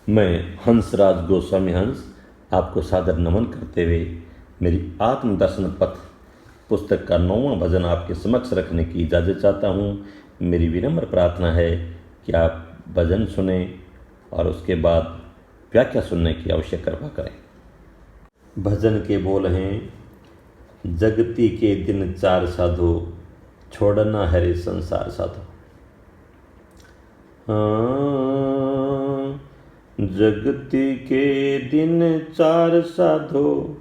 मैं हंसराज गोस्वामी हंस आपको सादर नमन करते हुए मेरी आत्मदर्शन पथ पुस्तक का 9वां भजन आपके समक्ष रखने की इजाज़त चाहता हूँ। मेरी विनम्र प्रार्थना है कि आप भजन सुने और उसके बाद व्याख्या सुनने की आवश्यक कृपा करें। भजन के बोल हैं, जगती के दिन चार साधो, छोड़ना हरे संसार साधो। जगती के दिन चार साधो,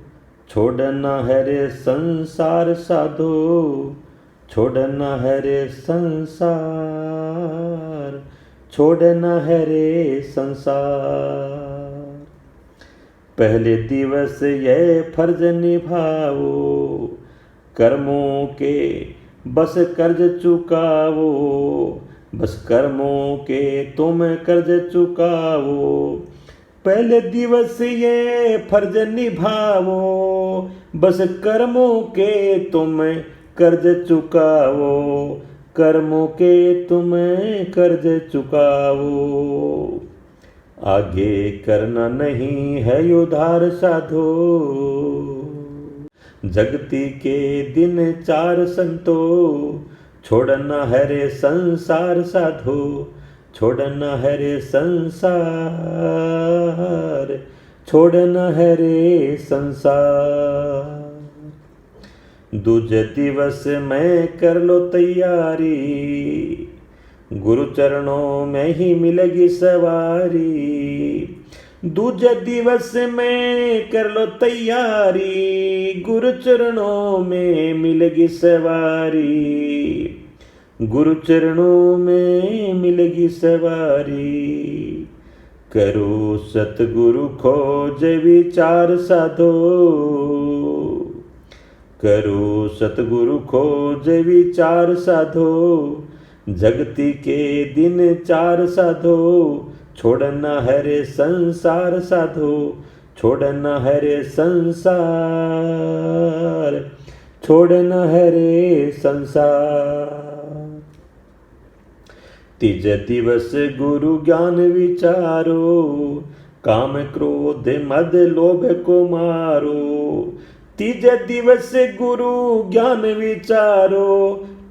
छोड़ना है रे संसार साधो, छोड़ना है रे संसार, छोड़ना है रे संसार। पहले दिवस ये फर्ज निभाओ, कर्मों के बस कर्ज चुकाओ, बस कर्मों के तुम कर्ज चुकाओ। पहले दिवस ये फर्ज निभाओ, बस कर्मों के तुम कर्ज चुकाओ, कर्मों के तुम कर्ज चुकाओ। आगे करना नहीं है उधार साधो, जगती के दिन चार संतो, छोड़ना है रे संसार साधो, छोड़ना है रे संसार, छोड़ना है रे संसार। दूजे दिवस में कर लो तैयारी, गुरु चरणों में ही मिलेगी सवारी। दूजे दिवस में कर लो तैयारी, गुरु चरणों में मिलेगी सवारी, गुरु चरणों में मिलेगी सवारी। करो सतगुरु खोज विचार साधो, करो सतगुरु खोज विचार साधो, जगती के दिन चार साधो, छोड़ना है रे संसार साधो, छोड़ना है रे संसार, छोड़ना है रे संसार। तीजे दिवस गुरु ज्ञान विचारो, काम क्रोध मद लोभ को मारो। तीजे दिवस गुरु ज्ञान विचारो,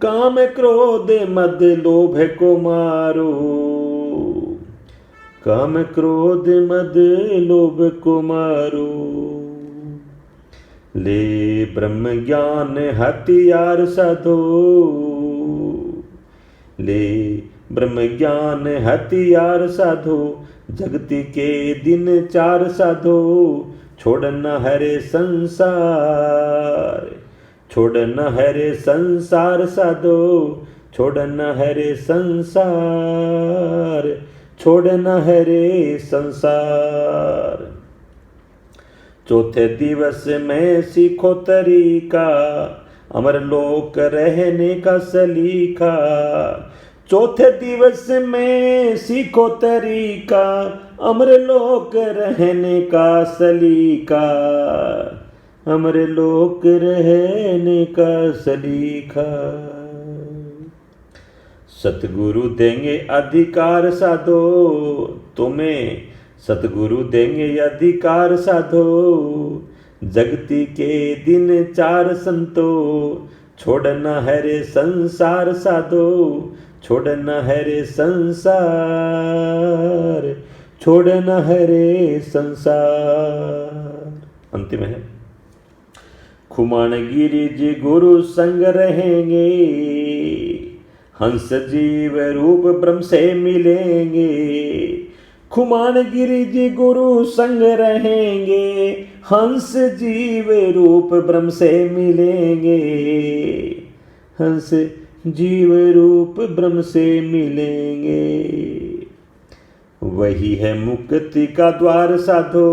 काम क्रोध मद लोभ को मारो, काम क्रोध मद लोभ को मारो। ले ब्रह्म ज्ञान हथियार साधो, ले ब्रह्म ज्ञान हथियार साधो, जगती के दिन चार साधो, छोड़ना है रे संसार, छोड़ना है रे संसार साधो, छोड़ना है रे संसार, छोड़ना है रे संसार। चौथे दिवस में सीखो तरीका, अमर लोक रहने का सलीका। चौथे दिवस में सीखो तरीका, अमर लोक रहने का सलीका, अमर लोक रहने का सलीका। सतगुरु देंगे अधिकार साधो, तुम्हें सतगुरु देंगे अधिकार साधो, जगती के दिन चार संतो, छोड़ना है रे संसार साधो, छोड़ना है रे संसार, छोड़ना है रे संसार। अंतिम है, खुमान गिरी जी गुरु संग रहेंगे, हंस जीव रूप ब्रह्म से मिलेंगे। खुमान गिरी जी गुरु संग रहेंगे, हंस जीव रूप ब्रह्म से मिलेंगे, हंस जीव रूप ब्रह्म से मिलेंगे। वही है मुक्ति का द्वार साधो,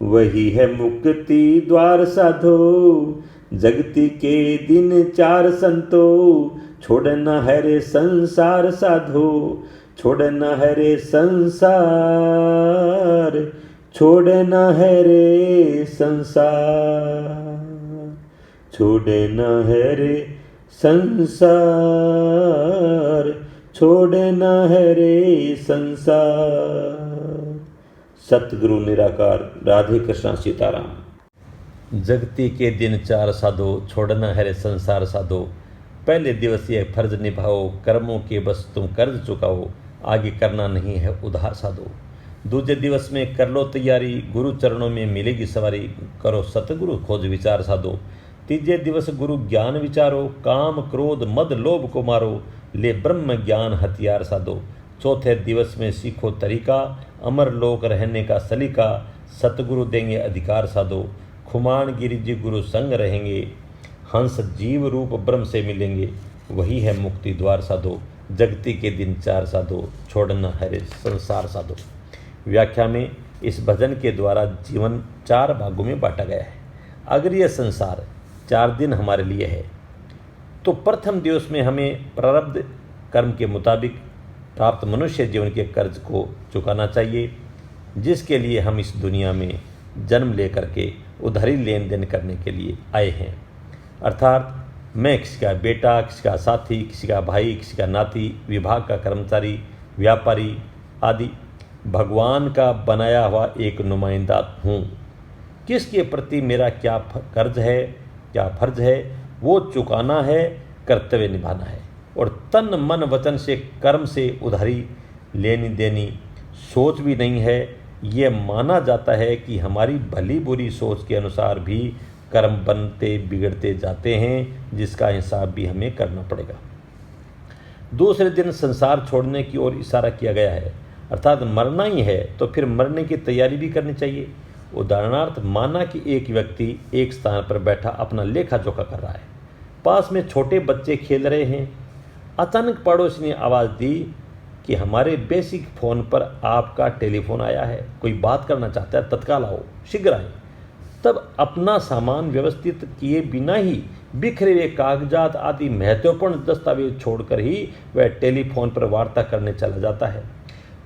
वही है मुक्ति द्वार साधो, जगती के दिन चार संतो, छोड़ना है रे संसार साधो, छोड़ना है रे संसार, छोड़ना है रे संसार, छोड़ना है रे संसार, छोड़ना है रे संसार। सतगुरु निराकार। राधे कृष्णा सीताराम। जगती के दिन चार साधो, छोड़ना है रे संसार साधो। पहले दिवस ये फर्ज निभाओ, कर्मों के बस तुम कर्ज चुकाओ, आगे करना नहीं है उधार साधो। दूसरे दिवस में कर लो तैयारी, गुरु चरणों में मिलेगी सवारी, करो सतगुरु खोज विचार साधो। तीसरे दिवस गुरु ज्ञान विचारो, काम क्रोध मद लोभ को मारो, ले ब्रह्म ज्ञान हथियार साधो। चौथे दिवस में सीखो तरीका, अमर लोक रहने का सलीका, सतगुरु देंगे अधिकार साधो। खुमान गिरि जी गुरु संग रहेंगे, हंस जीव रूप ब्रह्म से मिलेंगे, वही है मुक्ति द्वार साधो। जगती के दिन चार साधो, छोड़ना है रे संसार साधो। व्याख्या में इस भजन के द्वारा जीवन चार भागों में बांटा गया है। अगर यह संसार 4 दिन हमारे लिए है तो प्रथम दिवस में हमें प्रारब्ध कर्म के मुताबिक प्राप्त मनुष्य जीवन के कर्ज को चुकाना चाहिए, जिसके लिए हम इस दुनिया में जन्म लेकर के उधारी लेन देन करने के लिए आए हैं। अर्थात मैं किसी का बेटा, किसी का साथी, किसी का भाई, किसी का नाती, विभाग का कर्मचारी, व्यापारी आदि भगवान का बनाया हुआ एक नुमाइंदा हूँ। किसके प्रति मेरा क्या कर्ज है, क्या फर्ज है, वो चुकाना है, कर्तव्य निभाना है। और तन मन वचन से कर्म से उधारी लेनी देनी सोच भी नहीं है। ये माना जाता है कि हमारी भली बुरी सोच के अनुसार भी कर्म बनते बिगड़ते जाते हैं, जिसका हिसाब भी हमें करना पड़ेगा। दूसरे दिन संसार छोड़ने की ओर इशारा किया गया है, अर्थात मरना ही है तो फिर मरने की तैयारी भी करनी चाहिए। उदाहरणार्थ माना कि एक व्यक्ति एक स्थान पर बैठा अपना लेखा जोखा कर रहा है, पास में छोटे बच्चे खेल रहे हैं। अचानक पड़ोसी ने आवाज़ दी कि हमारे बेसिक फ़ोन पर आपका टेलीफोन आया है, कोई बात करना चाहता है, तत्काल आओ, शीघ्र आए। तब अपना सामान व्यवस्थित किए बिना ही बिखरे हुए कागजात आदि महत्वपूर्ण दस्तावेज छोड़कर ही वह टेलीफोन पर वार्ता करने चला जाता है।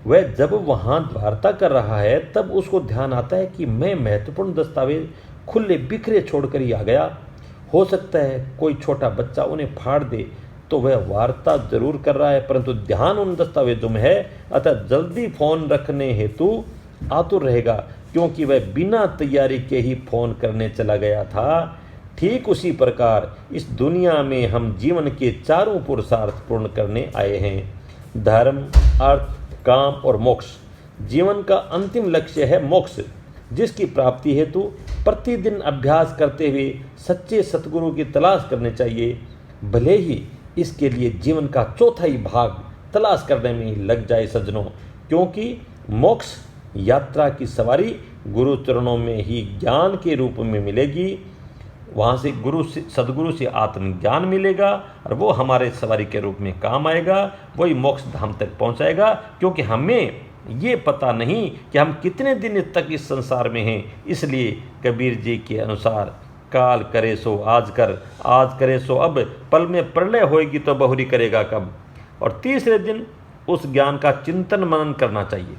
वह जब वहाँ वार्ता कर रहा है तब उसको ध्यान आता है कि मैं महत्वपूर्ण दस्तावेज खुले बिखरे छोड़कर ही आ गया। हो सकता है कोई छोटा बच्चा उन्हें फाड़ दे तो वह वार्ता जरूर कर रहा है, परंतु ध्यान उन दस्तावेजों में है, अतः जल्दी फोन रखने हेतु आतुर रहेगा, क्योंकि वह बिना तैयारी के ही फोन करने चला गया था। ठीक उसी प्रकार इस दुनिया में हम जीवन के चारों पुरुषार्थ पूर्ण करने आए हैं। धर्म, अर्थ, काम और मोक्ष। जीवन का अंतिम लक्ष्य है मोक्ष, जिसकी प्राप्ति हेतु प्रतिदिन अभ्यास करते हुए सच्चे सतगुरु की तलाश करनी चाहिए। भले ही इसके लिए जीवन का चौथा ही भाग तलाश करने में ही लग जाए सज्जनों, क्योंकि मोक्ष यात्रा की सवारी गुरु चरणों में ही ज्ञान के रूप में मिलेगी। वहाँ से सदगुरु से आत्मज्ञान मिलेगा और वो हमारे सवारी के रूप में काम आएगा, वही मोक्ष धाम तक पहुँचाएगा। क्योंकि हमें ये पता नहीं कि हम कितने दिन तक इस संसार में हैं। इसलिए कबीर जी के अनुसार काल करे सो आज कर, आज करे सो अब, पल में प्रलय होएगी तो बहुरी करेगा कब। और तीसरे दिन उस ज्ञान का चिंतन मनन करना चाहिए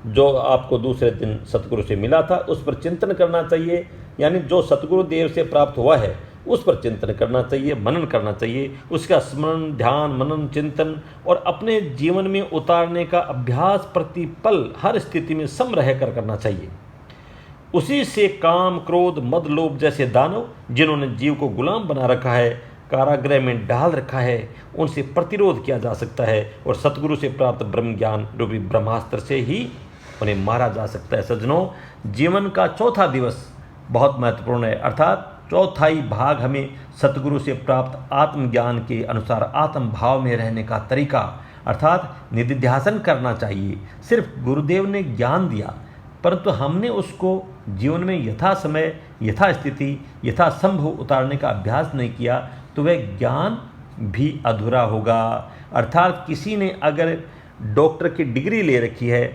जो आपको दूसरे दिन सतगुरु से मिला था, उस पर चिंतन करना चाहिए। यानी जो सतगुरु देव से प्राप्त हुआ है उस पर चिंतन करना चाहिए, मनन करना चाहिए, उसका स्मरण, ध्यान, मनन, चिंतन और अपने जीवन में उतारने का अभ्यास प्रतिपल हर स्थिति में सम रहकर करना चाहिए। उसी से काम, क्रोध, मद, लोभ जैसे दानव जिन्होंने जीव को गुलाम बना रखा है, कारागृह में डाल रखा है, उनसे प्रतिरोध किया जा सकता है और सतगुरु से प्राप्त ब्रह्म ज्ञान रूपी ब्रह्मास्त्र से ही उन्हें मारा जा सकता है। सज्जनों, जीवन का चौथा दिवस बहुत महत्वपूर्ण है, अर्थात चौथाई भाग हमें सतगुरु से प्राप्त आत्मज्ञान के अनुसार आत्म भाव में रहने का तरीका अर्थात निधिध्यासन करना चाहिए। सिर्फ गुरुदेव ने ज्ञान दिया, परंतु हमने उसको जीवन में यथा समय, यथा स्थिति, यथा संभव उतारने का अभ्यास नहीं किया तो वह ज्ञान भी अधूरा होगा। अर्थात किसी ने अगर डॉक्टर की डिग्री ले रखी है,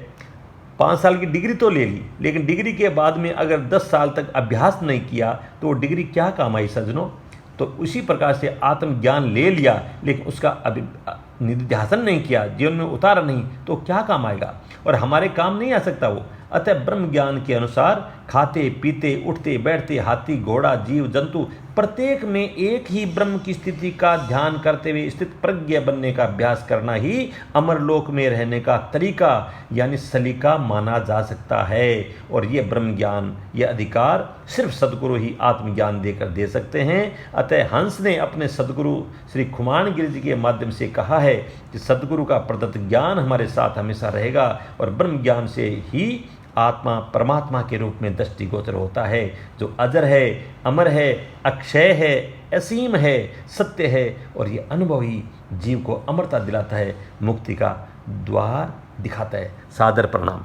5 साल की डिग्री तो ले ली, लेकिन डिग्री के बाद में अगर 10 साल तक अभ्यास नहीं किया तो वो डिग्री क्या काम आई सज्जनों। तो उसी प्रकार से आत्मज्ञान ले लिया लेकिन उसका निधिध्यासन नहीं किया, जीवन में उतारा नहीं, तो क्या काम आएगा और हमारे काम नहीं आ सकता वो। अतः ब्रह्म ज्ञान के अनुसार खाते पीते उठते बैठते हाथी घोड़ा जीव जंतु प्रत्येक में एक ही ब्रह्म की स्थिति का ध्यान करते हुए स्थित प्रज्ञ बनने का अभ्यास करना ही अमरलोक में रहने का तरीका यानी सलीका माना जा सकता है। और ये ब्रह्म ज्ञान, ये अधिकार सिर्फ सदगुरु ही आत्मज्ञान देकर दे सकते हैं। अतः हंस ने अपने सदगुरु श्री खुमान गिरि जी के माध्यम से कहा है कि सदगुरु का प्रदत्त ज्ञान हमारे साथ हमेशा रहेगा और ब्रह्म ज्ञान से ही आत्मा परमात्मा के रूप में दृष्टिगोचर होता है, जो अजर है, अमर है, अक्षय है, असीम है, सत्य है। और ये अनुभव ही जीव को अमरता दिलाता है, मुक्ति का द्वार दिखाता है। सादर प्रणाम।